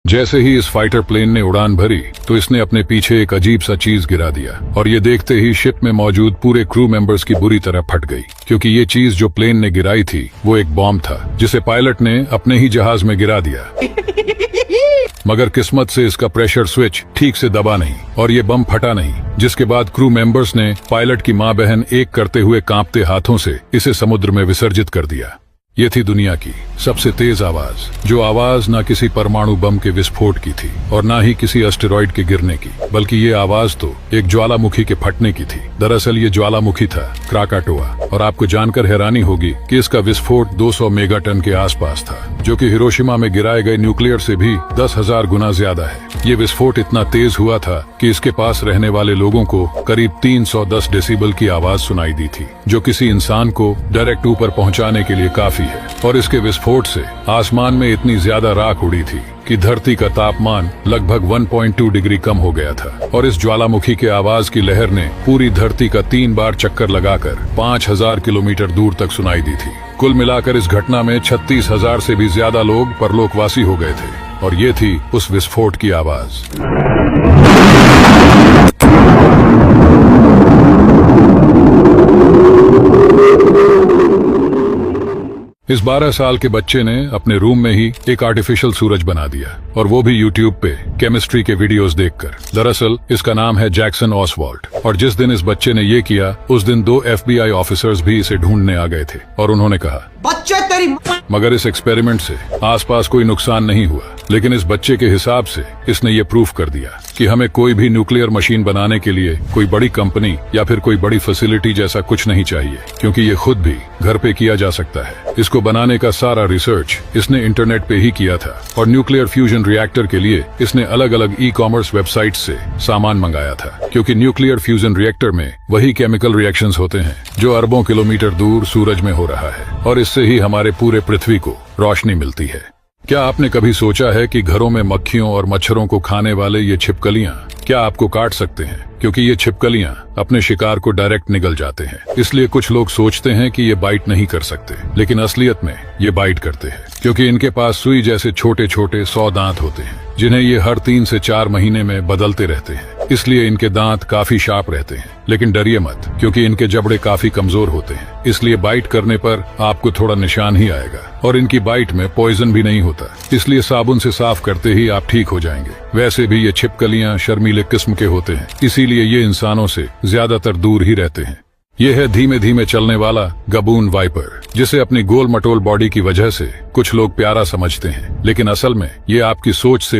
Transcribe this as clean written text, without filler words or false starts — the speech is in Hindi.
जैसे ही इस फाइटर प्लेन ने उड़ान भरी तो इसने अपने पीछे एक अजीब सा चीज गिरा दिया और ये देखते ही शिप में मौजूद पूरे क्रू मेंबर्स की बुरी तरह फट गई, क्योंकि ये चीज जो प्लेन ने गिराई थी वो एक बॉम्ब था जिसे पायलट ने अपने ही जहाज में गिरा दिया। मगर किस्मत से इसका प्रेशर स्विच ठीक से दबा नहीं और ये बम फटा नहीं, जिसके बाद क्रू मेंबर्स ने पायलट की माँ बहन एक करते हुए कांपते हाथों से इसे समुद्र में विसर्जित कर दिया। ये थी दुनिया की सबसे तेज आवाज, जो आवाज न किसी परमाणु बम के विस्फोट की थी और न ही किसी एस्टेरॉइड के गिरने की, बल्कि ये आवाज तो एक ज्वालामुखी के फटने की थी। दरअसल ये ज्वालामुखी था क्राकाटोआ, और आपको जानकर हैरानी होगी कि इसका विस्फोट 200 मेगाटन के आसपास था, जो कि हिरोशिमा में गिराए गए न्यूक्लियर से भी 10,000 गुना ज्यादा है। ये विस्फोट इतना तेज हुआ था कि इसके पास रहने वाले लोगों को करीब 310 डेसिबल की आवाज सुनाई दी थी, जो किसी इंसान को डायरेक्ट ऊपर पहुंचाने के लिए काफी है। और इसके विस्फोट से आसमान में इतनी ज्यादा राख उड़ी थी कि धरती का तापमान लगभग 1.2 डिग्री कम हो गया था। और इस ज्वालामुखी के आवाज की लहर ने पूरी धरती का 3 बार चक्कर लगाकर 5,000 किलोमीटर दूर तक सुनाई दी थी। कुल मिलाकर इस घटना में 36,000 से भी ज्यादा लोग परलोकवासी हो गए थे, और ये थी उस विस्फोट की आवाज। इस 12 साल के बच्चे ने अपने रूम में ही एक आर्टिफिशियल सूरज बना दिया, और वो भी यूट्यूब पे केमिस्ट्री के वीडियोस देखकर। दरअसल इसका नाम है जैक्सन ऑसवाल्ड, और जिस दिन इस बच्चे ने ये किया उस दिन 2 FBI ऑफिसर्स भी इसे ढूंढने आ गए थे, और उन्होंने कहा बच्चे तेरी। मगर इस एक्सपेरिमेंट से आसपास कोई नुकसान नहीं हुआ, लेकिन इस बच्चे के हिसाब से इसने ये प्रूफ कर दिया कि हमें कोई भी न्यूक्लियर मशीन बनाने के लिए कोई बड़ी कंपनी या फिर कोई बड़ी फैसिलिटी जैसा कुछ नहीं चाहिए, क्योंकि ये खुद भी घर पे किया जा सकता है। इसको बनाने का सारा रिसर्च इसने इंटरनेट पे ही किया था, और न्यूक्लियर फ्यूजन रिएक्टर के लिए इसने अलग अलग ई-कॉमर्स वेबसाइट से सामान मंगाया था, क्योंकि न्यूक्लियर फ्यूजन रिएक्टर में वही केमिकल रिएक्शंस होते हैं जो अरबों किलोमीटर दूर सूरज में हो रहा है, और इससे ही हमारे पूरे पृथ्वी को रोशनी मिलती है। क्या आपने कभी सोचा है कि घरों में मक्खियों और मच्छरों को खाने वाले ये छिपकलियां क्या आपको काट सकते हैं? क्योंकि ये छिपकलियां अपने शिकार को डायरेक्ट निगल जाते हैं, इसलिए कुछ लोग सोचते हैं कि ये बाइट नहीं कर सकते, लेकिन असलियत में ये बाइट करते हैं, क्योंकि इनके पास सुई जैसे छोटे छोटे 100 दांत होते हैं, जिन्हें ये हर 3 से 4 महीने में बदलते रहते हैं। इसलिए इनके दांत काफी शार्प रहते हैं। लेकिन डरिए मत, क्योंकि इनके जबड़े काफी कमजोर होते हैं, इसलिए बाइट करने पर आपको थोड़ा निशान ही आएगा, और इनकी बाइट में पॉइजन भी नहीं होता, इसलिए साबुन से साफ करते ही आप ठीक हो जाएंगे। वैसे भी ये छिपकलियां शर्मीले किस्म के होते हैं, इसीलिए ये इंसानों से ज्यादातर दूर ही रहते हैं। ये है धीमे धीमे चलने वाला गबून वाइपर, जिसे अपनी गोल मटोल बॉडी की वजह से कुछ लोग प्यारा समझते हैं, लेकिन असल में ये आपकी सोच से